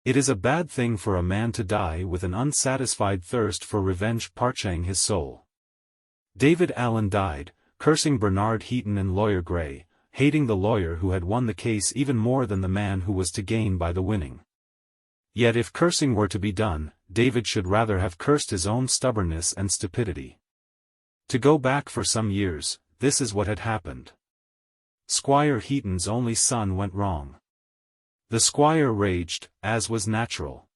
It is a bad thing for a man to die with an unsatisfied thirst for revenge parching his soul. David Allen died, cursing Bernard Heaton and Lawyer Gray, hating the lawyer who had won the case even more than the man who was to gain by the winning. Yet if cursing were to be done, David should rather have cursed his own stubbornness and stupidity. To go back for some years, this is what had happened. Squire Heaton's only son went wrong. The squire raged, as was natural.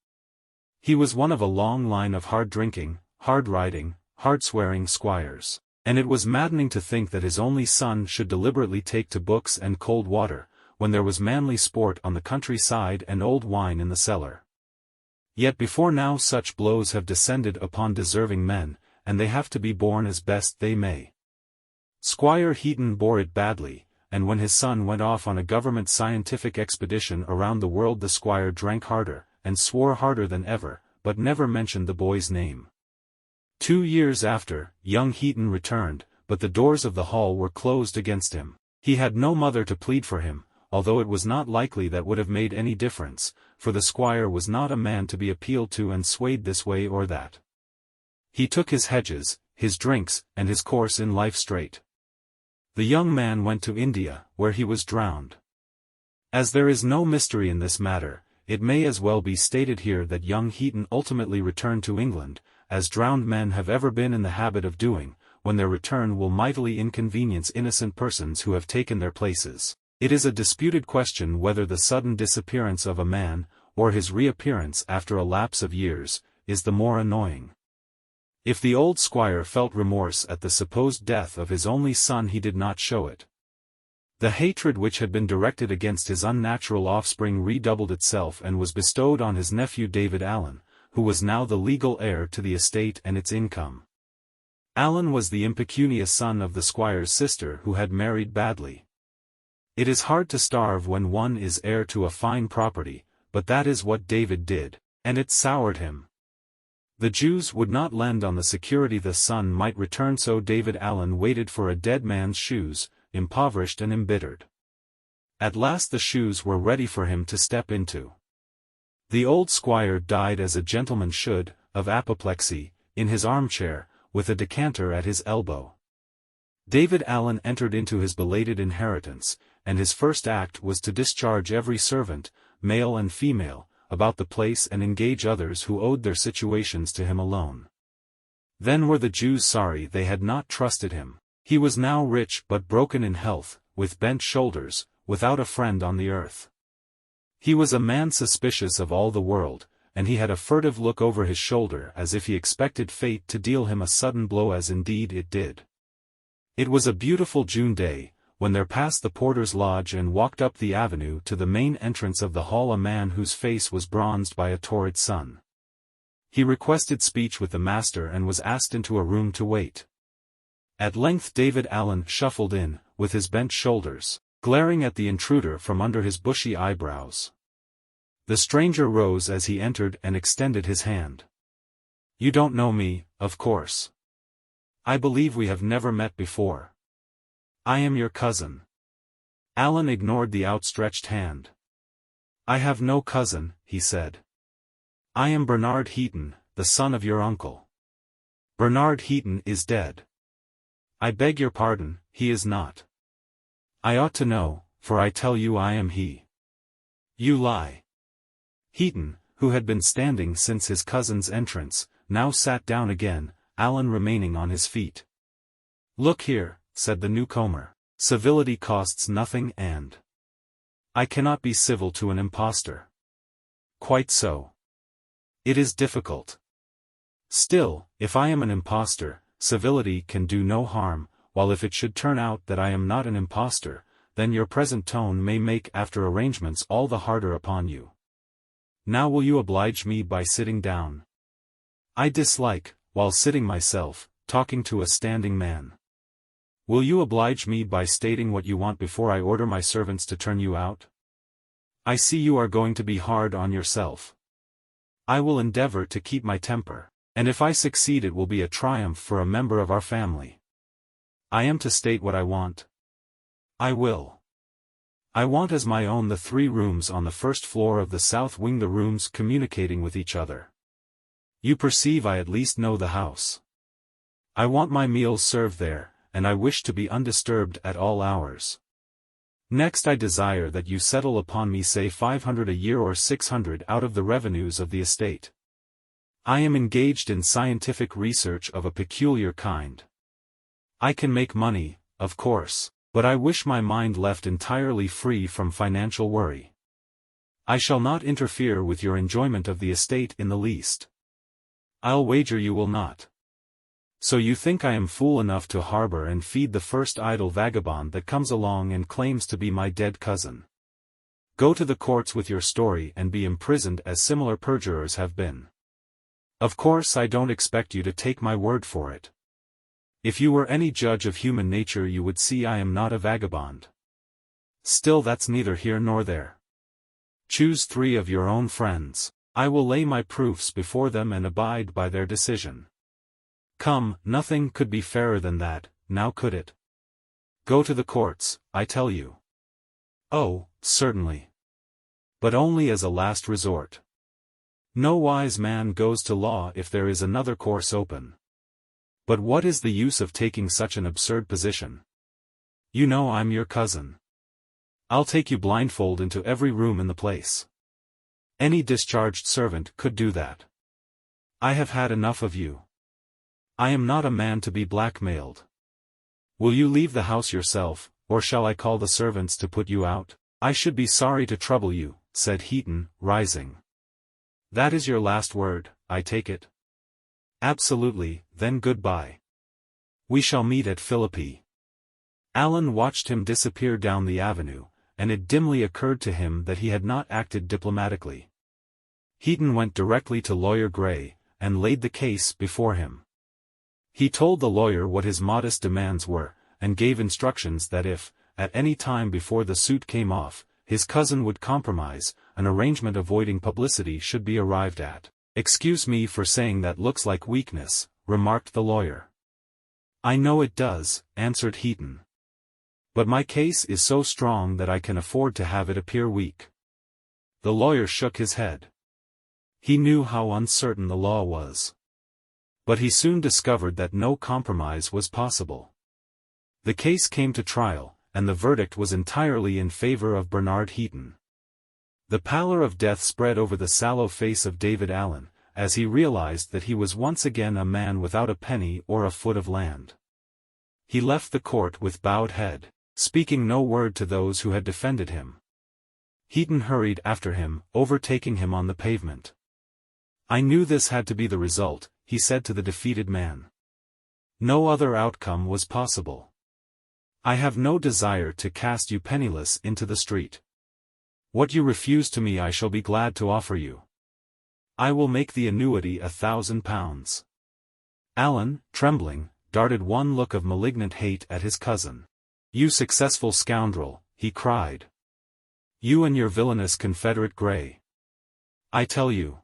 He was one of a long line of hard-drinking, hard-riding, hard-swearing squires, and it was maddening to think that his only son should deliberately take to books and cold water, when there was manly sport on the countryside and old wine in the cellar. Yet before now such blows have descended upon deserving men, and they have to be borne as best they may. Squire Heaton bore it badly, and when his son went off on a government scientific expedition around the world the squire drank harder, and swore harder than ever, but never mentioned the boy's name. 2 years after, young Heaton returned, but the doors of the hall were closed against him. He had no mother to plead for him, although it was not likely that would have made any difference, for the squire was not a man to be appealed to and swayed this way or that. He took his hedges, his drinks, and his course in life straight. The young man went to India, where he was drowned. As there is no mystery in this matter, it may as well be stated here that young Heaton ultimately returned to England, as drowned men have ever been in the habit of doing, when their return will mightily inconvenience innocent persons who have taken their places. It is a disputed question whether the sudden disappearance of a man, or his reappearance after a lapse of years, is the more annoying. If the old squire felt remorse at the supposed death of his only son he did not show it. The hatred which had been directed against his unnatural offspring redoubled itself and was bestowed on his nephew David Allen, who was now the legal heir to the estate and its income. Allen was the impecunious son of the squire's sister who had married badly. It is hard to starve when one is heir to a fine property, but that is what David did, and it soured him. The Jews would not lend on the security the son might return, so David Allen waited for a dead man's shoes, impoverished and embittered. At last the shoes were ready for him to step into. The old squire died as a gentleman should, of apoplexy, in his armchair, with a decanter at his elbow. David Allen entered into his belated inheritance, and his first act was to discharge every servant, male and female, about the place and engage others who owed their situations to him alone. Then were the Jews sorry they had not trusted him. He was now rich but broken in health, with bent shoulders, without a friend on the earth. He was a man suspicious of all the world, and he had a furtive look over his shoulder as if he expected fate to deal him a sudden blow, as indeed it did. It was a beautiful June day, when there passed the porter's lodge and walked up the avenue to the main entrance of the hall a man whose face was bronzed by a torrid sun. He requested speech with the master and was asked into a room to wait. At length David Allen shuffled in, with his bent shoulders, glaring at the intruder from under his bushy eyebrows. The stranger rose as he entered and extended his hand. "You don't know me, of course. I believe we have never met before. I am your cousin." Allen ignored the outstretched hand. "I have no cousin," he said. "I am Bernard Heaton, the son of your uncle. Bernard Heaton is dead." "I beg your pardon, he is not." "I ought to know, for I tell you I am he." "You lie." Heaton, who had been standing since his cousin's entrance, now sat down again, Allen remaining on his feet. "Look here," said the newcomer, "civility costs nothing and I cannot be civil to an impostor." "Quite so. It is difficult. Still, if I am an impostor, civility can do no harm, while if it should turn out that I am not an impostor, then your present tone may make after arrangements all the harder upon you. Now will you oblige me by sitting down? I dislike, while sitting myself, talking to a standing man. Will you oblige me by stating what you want before I order my servants to turn you out? I see you are going to be hard on yourself. I will endeavor to keep my temper, and if I succeed it will be a triumph for a member of our family. I am to state what I want. I will. I want as my own the 3 rooms on the first floor of the south wing, the rooms communicating with each other. You perceive I at least know the house. I want my meals served there, and I wish to be undisturbed at all hours. Next I desire that you settle upon me say 500 a year or 600 out of the revenues of the estate. I am engaged in scientific research of a peculiar kind. I can make money, of course, but I wish my mind left entirely free from financial worry. I shall not interfere with your enjoyment of the estate in the least. I'll wager you will not. So you think I am fool enough to harbor and feed the first idle vagabond that comes along and claims to be my dead cousin? Go to the courts with your story and be imprisoned as similar perjurers have been. Of course I don't expect you to take my word for it. If you were any judge of human nature you would see I am not a vagabond. Still that's neither here nor there. Choose 3 of your own friends. I will lay my proofs before them and abide by their decision. Come, nothing could be fairer than that, now could it? Go to the courts, I tell you. Oh, certainly. But only as a last resort. No wise man goes to law if there is another course open. But what is the use of taking such an absurd position? You know I'm your cousin. I'll take you blindfold into every room in the place. Any discharged servant could do that. I have had enough of you. I am not a man to be blackmailed. Will you leave the house yourself, or shall I call the servants to put you out? I should be sorry to trouble you, said Heaton, rising. That is your last word, I take it? Absolutely, then goodbye. We shall meet at Philippi. Alan watched him disappear down the avenue, and it dimly occurred to him that he had not acted diplomatically. Heaton went directly to Lawyer Gray, and laid the case before him. He told the lawyer what his modest demands were, and gave instructions that if, at any time before the suit came off, his cousin would compromise, an arrangement avoiding publicity should be arrived at. Excuse me for saying that looks like weakness, remarked the lawyer. I know it does, answered Heaton. But my case is so strong that I can afford to have it appear weak. The lawyer shook his head. He knew how uncertain the law was. But he soon discovered that no compromise was possible. The case came to trial, and the verdict was entirely in favor of Bernard Heaton. The pallor of death spread over the sallow face of David Allen, as he realized that he was once again a man without a penny or a foot of land. He left the court with bowed head, speaking no word to those who had defended him. Heaton hurried after him, overtaking him on the pavement. I knew this had to be the result, he said to the defeated man. No other outcome was possible. I have no desire to cast you penniless into the street. What you refuse to me I shall be glad to offer you. I will make the annuity £1,000. Alan, trembling, darted one look of malignant hate at his cousin. You successful scoundrel, he cried. You and your villainous confederate Gray. I tell you.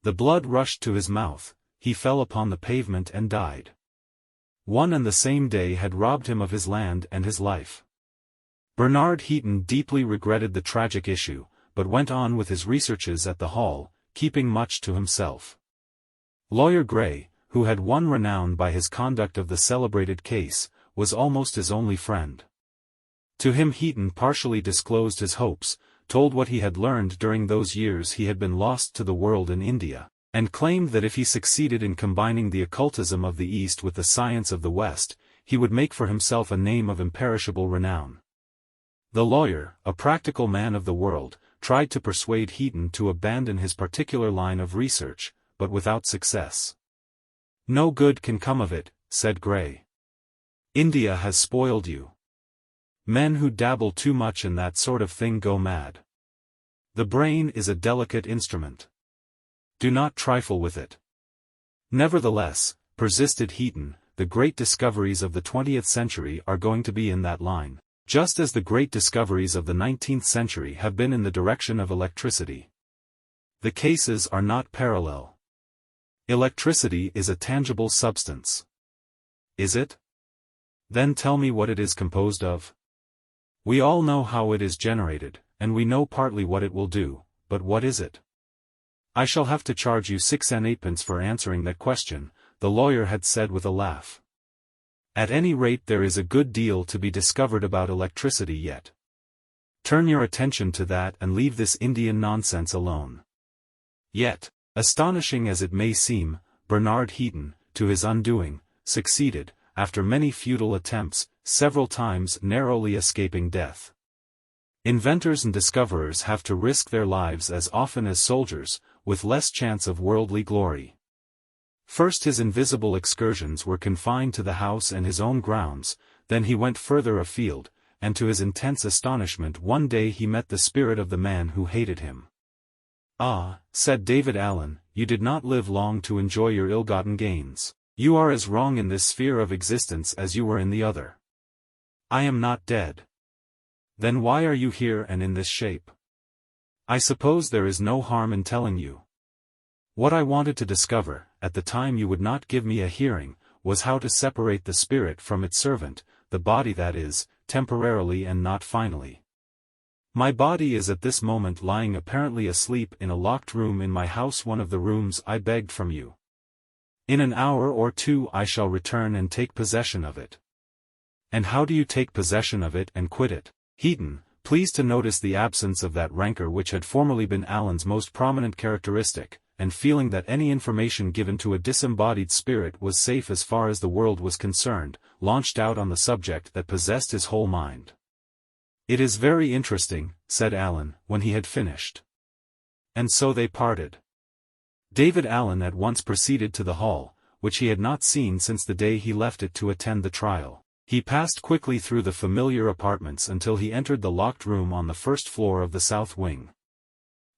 The blood rushed to his mouth, he fell upon the pavement and died. One and the same day had robbed him of his land and his life. Bernard Heaton deeply regretted the tragic issue, but went on with his researches at the Hall, keeping much to himself. Lawyer Gray, who had won renown by his conduct of the celebrated case, was almost his only friend. To him Heaton partially disclosed his hopes, told what he had learned during those years he had been lost to the world in India, and claimed that if he succeeded in combining the occultism of the East with the science of the West, he would make for himself a name of imperishable renown. The lawyer, a practical man of the world, tried to persuade Heaton to abandon his particular line of research, but without success. No good can come of it, said Gray. India has spoiled you. Men who dabble too much in that sort of thing go mad. The brain is a delicate instrument. Do not trifle with it. Nevertheless, persisted Heaton, the great discoveries of the 20th century are going to be in that line, just as the great discoveries of the 19th century have been in the direction of electricity. The cases are not parallel. Electricity is a tangible substance. Is it? Then tell me what it is composed of. We all know how it is generated, and we know partly what it will do, but what is it? I shall have to charge you 6 and 8 for answering that question, the lawyer had said with a laugh. At any rate, there is a good deal to be discovered about electricity yet. Turn your attention to that and leave this Indian nonsense alone. Yet, astonishing as it may seem, Bernard Heaton, to his undoing, succeeded, after many futile attempts, several times narrowly escaping death. Inventors and discoverers have to risk their lives as often as soldiers, with less chance of worldly glory. First his invisible excursions were confined to the house and his own grounds, then he went further afield, and to his intense astonishment one day he met the spirit of the man who hated him. "Ah," said David Allen, "you did not live long to enjoy your ill-gotten gains. You are as wrong in this sphere of existence as you were in the other." "I am not dead." "Then why are you here and in this shape?" "I suppose there is no harm in telling you. What I wanted to discover, at the time you would not give me a hearing, was how to separate the spirit from its servant, the body that is, temporarily and not finally. My body is at this moment lying apparently asleep in a locked room in my house, one of the rooms I begged from you. In an hour or two I shall return and take possession of it." "And how do you take possession of it and quit it?" Heaton, pleased to notice the absence of that rancor which had formerly been Allen's most prominent characteristic, and feeling that any information given to a disembodied spirit was safe as far as the world was concerned, launched out on the subject that possessed his whole mind. "It is very interesting," said Allen, when he had finished. And so they parted. David Allen at once proceeded to the hall, which he had not seen since the day he left it to attend the trial. He passed quickly through the familiar apartments until he entered the locked room on the first floor of the south wing.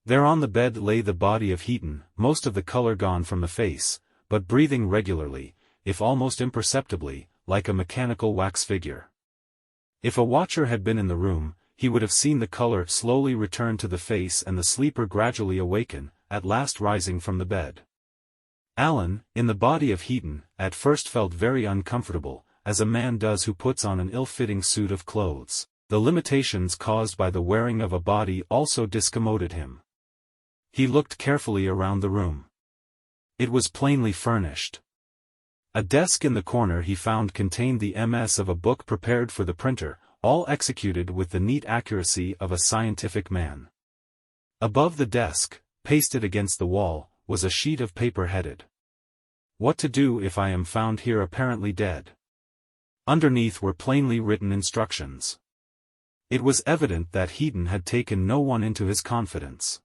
There on the bed lay the body of Heaton, most of the color gone from the face, but breathing regularly, if almost imperceptibly, like a mechanical wax figure. If a watcher had been in the room, he would have seen the color slowly return to the face and the sleeper gradually awaken, at last rising from the bed. Allen, in the body of Heaton, at first felt very uncomfortable, as a man does who puts on an ill-fitting suit of clothes. The limitations caused by the wearing of a body also discommoded him. He looked carefully around the room. It was plainly furnished. A desk in the corner he found contained the MS of a book prepared for the printer, all executed with the neat accuracy of a scientific man. Above the desk, pasted against the wall, was a sheet of paper headed, "What to do if I am found here apparently dead." Underneath were plainly written instructions. It was evident that Heaton had taken no one into his confidence.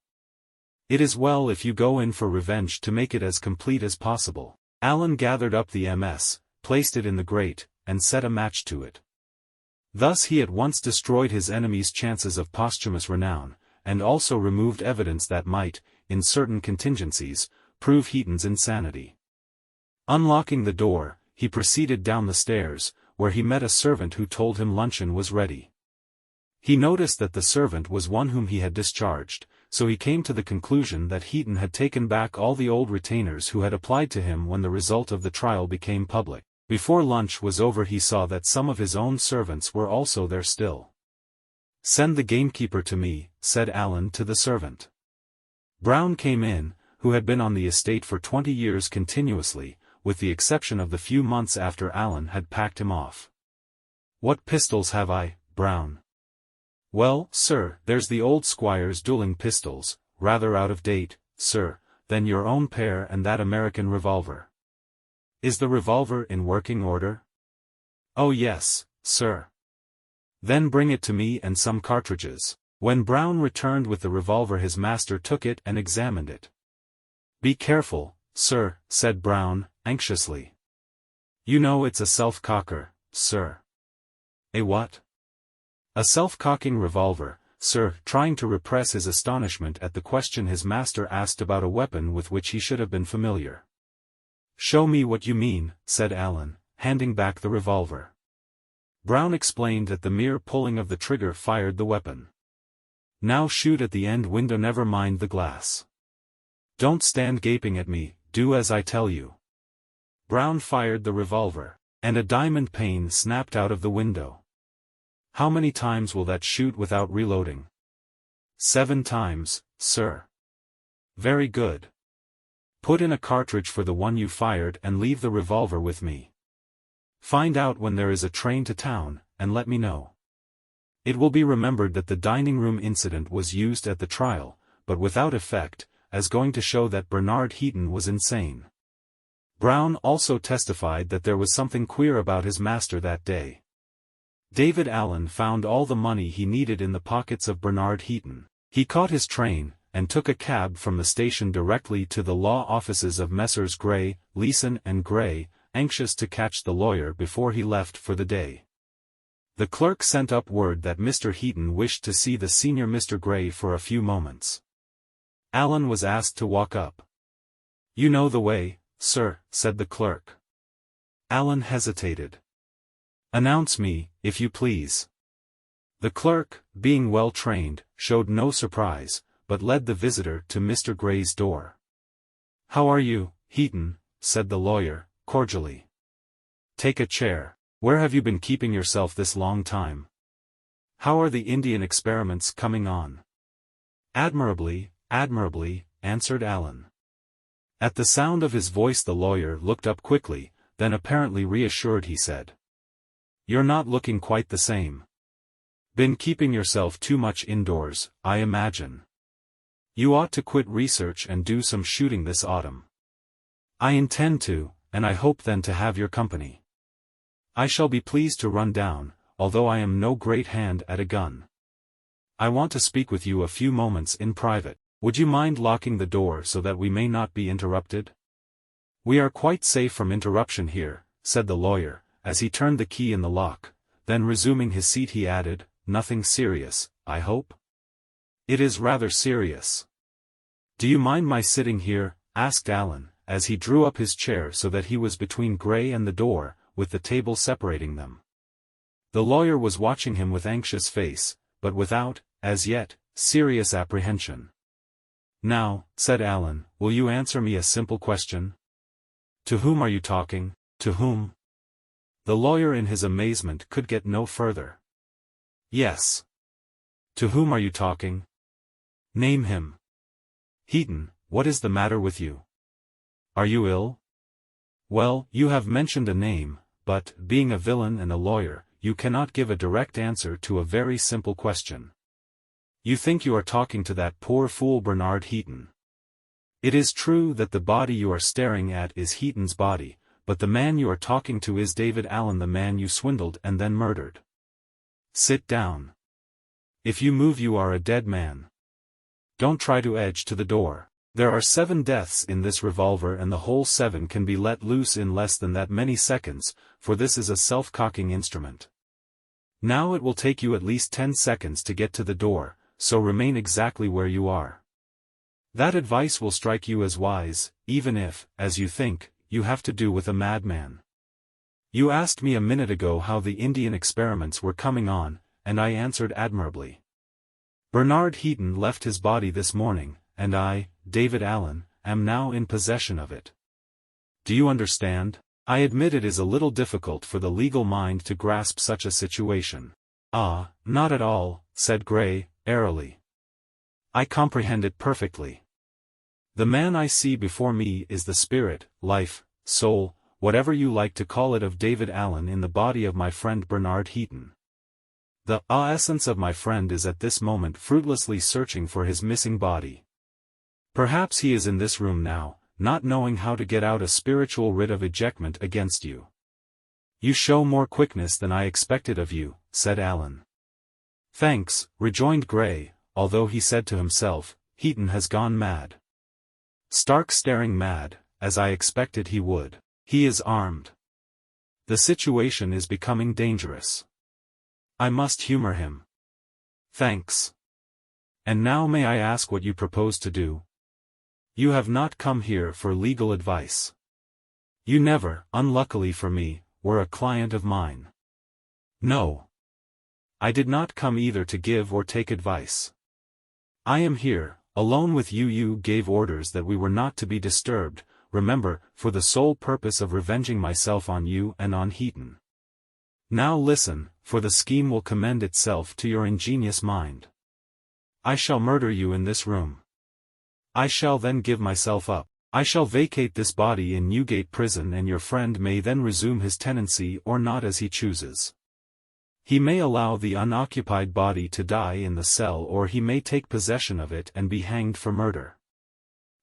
"It is well if you go in for revenge to make it as complete as possible." Allen gathered up the MS, placed it in the grate, and set a match to it. Thus he at once destroyed his enemy's chances of posthumous renown, and also removed evidence that might, in certain contingencies, prove Heaton's insanity. Unlocking the door, he proceeded down the stairs, where he met a servant who told him luncheon was ready. He noticed that the servant was one whom he had discharged, so he came to the conclusion that Heaton had taken back all the old retainers who had applied to him when the result of the trial became public. Before lunch was over he saw that some of his own servants were also there still. "Send the gamekeeper to me," said Allen to the servant. Brown came in, who had been on the estate for 20 years continuously, with the exception of the few months after Allen had packed him off. "What pistols have I, Brown?" "Well, sir, there's the old squire's dueling pistols, rather out of date, sir, then your own pair and that American revolver." "Is the revolver in working order?" "Oh yes, sir." "Then bring it to me and some cartridges." When Brown returned with the revolver his master took it and examined it. "Be careful, sir," said Brown, anxiously. "You know it's a self-cocker, sir." "A what?" "A self-cocking revolver, sir," trying to repress his astonishment at the question his master asked about a weapon with which he should have been familiar. "Show me what you mean," said Allen, handing back the revolver. Brown explained that the mere pulling of the trigger fired the weapon. "Now shoot at the end window, never mind the glass. Don't stand gaping at me, do as I tell you." Brown fired the revolver, and a diamond pane snapped out of the window. How many times will that shoot without reloading? 7 times, sir. Very good. Put in a cartridge for the one you fired and leave the revolver with me. Find out when there is a train to town, and let me know. It will be remembered that the dining room incident was used at the trial, but without effect, as going to show that Bernard Heaton was insane. Brown also testified that there was something queer about his master that day. David Allen found all the money he needed in the pockets of Bernard Heaton. He caught his train, and took a cab from the station directly to the law offices of Messrs. Gray, Leeson and Gray, anxious to catch the lawyer before he left for the day. The clerk sent up word that Mr. Heaton wished to see the senior Mr. Gray for a few moments. Allen was asked to walk up. "You know the way, sir," said the clerk. Allen hesitated. "Announce me, if you please." The clerk, being well trained, showed no surprise, but led the visitor to Mr. Gray's door. "How are you, Heaton?" said the lawyer, cordially. "Take a chair. Where have you been keeping yourself this long time? How are the Indian experiments coming on?" "Admirably, admirably," answered Allen. At the sound of his voice the lawyer looked up quickly, then apparently reassured he said, "You're not looking quite the same. Been keeping yourself too much indoors, I imagine. You ought to quit research and do some shooting this autumn." "I intend to, and I hope then to have your company. I shall be pleased to run down, although I am no great hand at a gun. I want to speak with you a few moments in private. Would you mind locking the door so that we may not be interrupted?" "We are quite safe from interruption here," said the lawyer, as he turned the key in the lock. Then resuming his seat he added, "Nothing serious, I hope?" "It is rather serious." "Do you mind my sitting here?" asked Allen, as he drew up his chair so that he was between Gray and the door, with the table separating them. The lawyer was watching him with anxious face, but without, as yet, serious apprehension. "Now," said Allen, "will you answer me a simple question? To whom are you talking? To whom?" The lawyer in his amazement could get no further. "Yes. To whom are you talking? Name him." "Heaton, what is the matter with you? Are you ill?" "Well, you have mentioned a name, but, being a villain and a lawyer, you cannot give a direct answer to a very simple question. You think you are talking to that poor fool Bernard Heaton. It is true that the body you are staring at is Heaton's body, but the man you are talking to is David Allen, the man you swindled and then murdered. Sit down. If you move you are a dead man. Don't try to edge to the door. There are 7 deaths in this revolver and the whole 7 can be let loose in less than that many seconds, for this is a self-cocking instrument. Now it will take you at least 10 seconds to get to the door, so remain exactly where you are. That advice will strike you as wise, even if, as you think, you have to do with a madman. You asked me a minute ago how the Indian experiments were coming on, and I answered admirably. Bernard Heaton left his body this morning, and I, David Allen, am now in possession of it. Do you understand? I admit it is a little difficult for the legal mind to grasp such a situation." "Ah, not at all," said Gray, airily. "I comprehend it perfectly. The man I see before me is the spirit, life, soul, whatever you like to call it, of David Allen in the body of my friend Bernard Heaton. The essence of my friend is at this moment fruitlessly searching for his missing body. Perhaps he is in this room now, not knowing how to get out a spiritual writ of ejectment against you." "You show more quickness than I expected of you," said Allen. "Thanks," rejoined Gray, although he said to himself, "Heaton has gone mad. Stark staring mad, as I expected he would. He is armed. The situation is becoming dangerous. I must humor him. Thanks. And now may I ask what you propose to do? You have not come here for legal advice. You never, unluckily for me, were a client of mine." "No. I did not come either to give or take advice. I am here, alone with you. You gave orders that we were not to be disturbed, remember, for the sole purpose of revenging myself on you and on Heaton. Now listen, for the scheme will commend itself to your ingenious mind. I shall murder you in this room. I shall then give myself up. I shall vacate this body in Newgate Prison, and your friend may then resume his tenancy or not as he chooses. He may allow the unoccupied body to die in the cell, or he may take possession of it and be hanged for murder.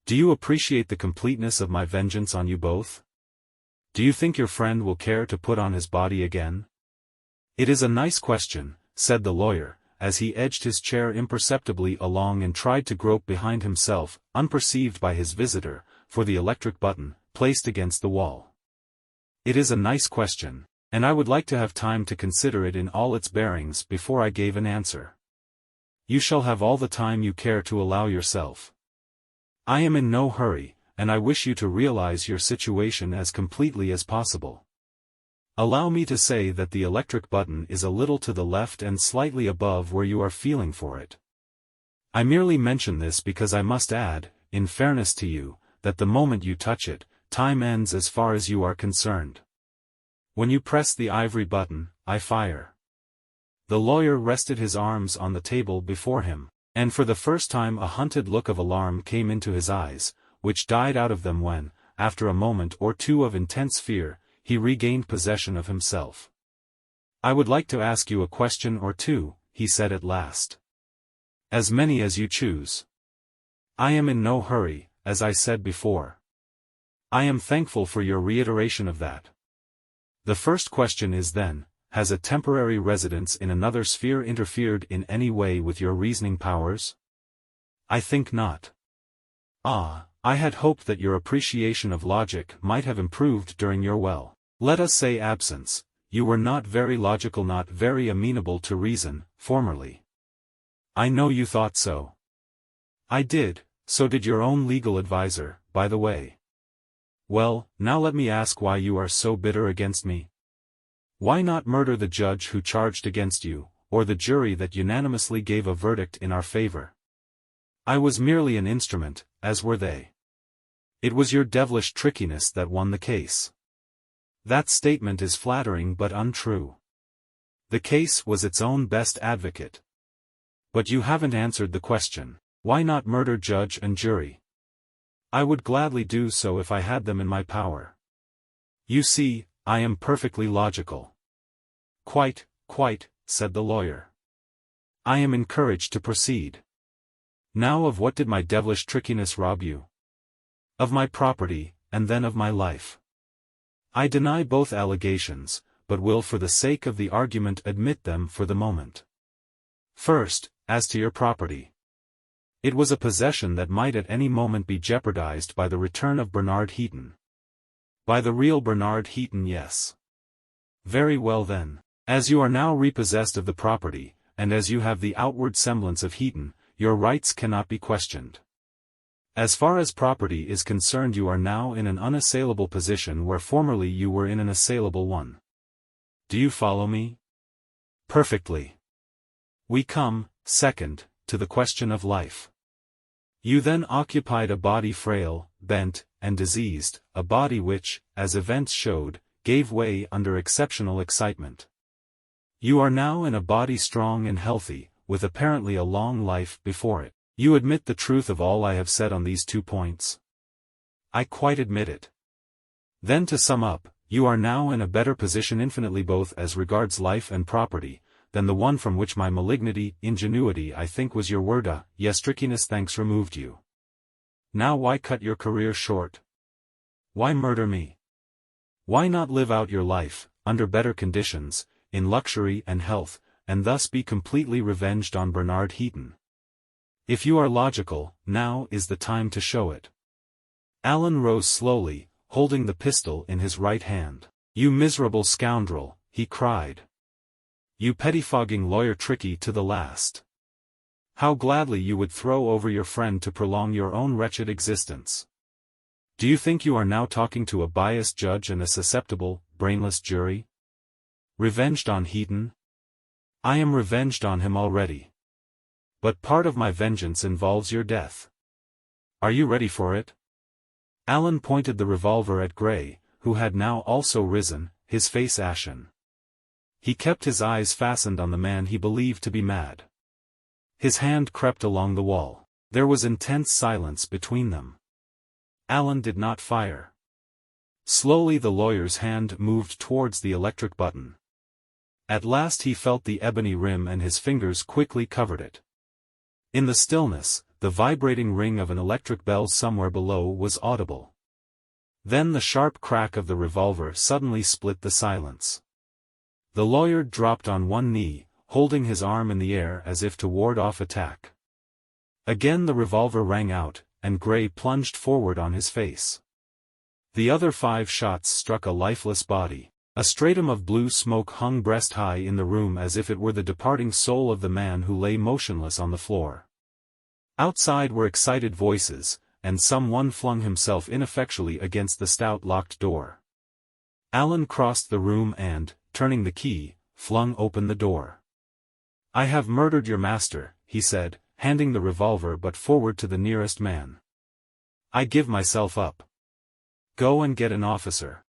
Do you appreciate the completeness of my vengeance on you both? Do you think your friend will care to put on his body again? It is a nice question, said the lawyer, as he edged his chair imperceptibly along and tried to grope behind himself, unperceived by his visitor, for the electric button, placed against the wall. It is a nice question, and I would like to have time to consider it in all its bearings before I gave an answer. You shall have all the time you care to allow yourself. I am in no hurry, and I wish you to realize your situation as completely as possible. Allow me to say that the electric button is a little to the left and slightly above where you are feeling for it. I merely mention this because I must add, in fairness to you, that the moment you touch it, time ends as far as you are concerned. When you press the ivory button, I fire. The lawyer rested his arms on the table before him, and for the first time a hunted look of alarm came into his eyes, which died out of them when, after a moment or two of intense fear, he regained possession of himself. I would like to ask you a question or two, he said at last. As many as you choose. I am in no hurry, as I said before. I am thankful for your reiteration of that. The first question is then, has a temporary residence in another sphere interfered in any way with your reasoning powers? I think not. Ah, I had hoped that your appreciation of logic might have improved during your let us say absence. You were not very logical, not very amenable to reason, formerly. I know you thought so. I did, so did your own legal adviser, by the way. Well, now let me ask why you are so bitter against me. Why not murder the judge who charged against you, or the jury that unanimously gave a verdict in our favor? I was merely an instrument, as were they. It was your devilish trickiness that won the case. That statement is flattering but untrue. The case was its own best advocate. But you haven't answered the question, why not murder judge and jury? I would gladly do so if I had them in my power. You see, I am perfectly logical. Quite, said the lawyer. I am encouraged to proceed. Now of what did my devilish trickiness rob you? Of my property, and then of my life. I deny both allegations, but will for the sake of the argument admit them for the moment. First, as to your property. It was a possession that might at any moment be jeopardized by the return of Bernard Heaton. By the real Bernard Heaton, yes. Very well then, as you are now repossessed of the property, and as you have the outward semblance of Heaton, your rights cannot be questioned. As far as property is concerned, you are now in an unassailable position where formerly you were in an assailable one. Do you follow me? Perfectly. We come, second, to the question of life. You then occupied a body frail, bent, and diseased, a body which, as events showed, gave way under exceptional excitement. You are now in a body strong and healthy, with apparently a long life before it. You admit the truth of all I have said on these 2 points? I quite admit it. Then to sum up, you are now in a better position infinitely both as regards life and property, than the one from which my malignity, ingenuity I think was your word, yes, trickiness thanks removed you. Now why cut your career short? Why murder me? Why not live out your life, under better conditions, in luxury and health, and thus be completely revenged on Bernard Heaton? If you are logical, now is the time to show it. Alan rose slowly, holding the pistol in his right hand. You miserable scoundrel, he cried. You pettifogging lawyer, tricky to the last. How gladly you would throw over your friend to prolong your own wretched existence. Do you think you are now talking to a biased judge and a susceptible, brainless jury? Revenged on Heaton? I am revenged on him already. But part of my vengeance involves your death. Are you ready for it? Alan pointed the revolver at Gray, who had now also risen, his face ashen. He kept his eyes fastened on the man he believed to be mad. His hand crept along the wall. There was intense silence between them. Alan did not fire. Slowly the lawyer's hand moved towards the electric button. At last he felt the ebony rim and his fingers quickly covered it. In the stillness, the vibrating ring of an electric bell somewhere below was audible. Then the sharp crack of the revolver suddenly split the silence. The lawyer dropped on one knee, holding his arm in the air as if to ward off attack. Again the revolver rang out, and Gray plunged forward on his face. The other 5 shots struck a lifeless body. A stratum of blue smoke hung breast-high in the room as if it were the departing soul of the man who lay motionless on the floor. Outside were excited voices, and someone flung himself ineffectually against the stout locked door. Alan crossed the room and, turning the key, flung open the door. "I have murdered your master," he said, handing the revolver butt forward to the nearest man. "I give myself up. Go and get an officer."